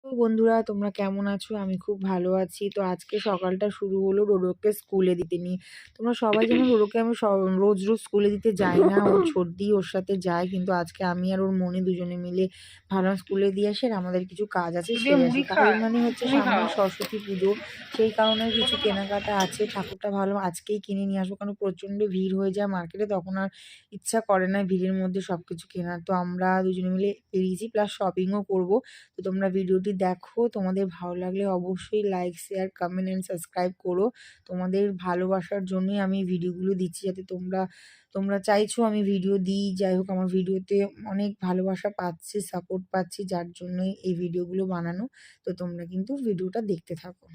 তো বন্ধুরা তোমরা কেমন আছো? আমি খুব ভালো আছি। তো আজকে সকালটা শুরু হলো রোডোকে স্কুলে দিতে নিয়ে। তোমরা সবাই জানো রোডোকে আমি রোজ, রোজ স্কুলে দিতে যাই না। ওর ছোটদি ওর সাথে যায়। কিন্তু আজকে আমি আর ওর মনি দুজনে মিলে ভাবলাম স্কুলে দিয়ে আসি আর আমাদের কিছু কাজ আছে দিয়ে সেরে আসি। মুড়ি কারণ খায়? মানে হচ্ছে তুমি খাও। সামনে সরস্বতী পুজো। সেই কারণে কিছু কেনাকাটা আছে। ঠাকুরটা ভাবলাম আজকেই কিনে নিয়ে আসবো। কারণ প্রচণ্ড ভিড় হয়ে যায় মার্কেটে। তখন আর ইচ্ছা করে না ভিড়ের মধ্যে সবকিছু কেনার। তো আমরা দুজনে মিলে বেরিয়েছি প্লাস শপিংও করবো। তো তোমরা ভিডিওটি দেখো, তোমাদের ভালো লাগলে অবশ্যই like, share, comment and subscribe করো। তোমাদের ভালোবাসার জন্যই আমি ভিডিওগুলো দিচ্ছি যাতে তোমরা তোমরা চাইছো আমি ভিডিও দিই। যাই হোক আমার ভিডিওতে অনেক ভালোবাসা পাচ্ছি, সাপোর্ট পাচ্ছি যার জন্যই এই ভিডিওগুলো বানানো। তো তোমরা কিন্তু ভিডিওটা দেখতে থাকো।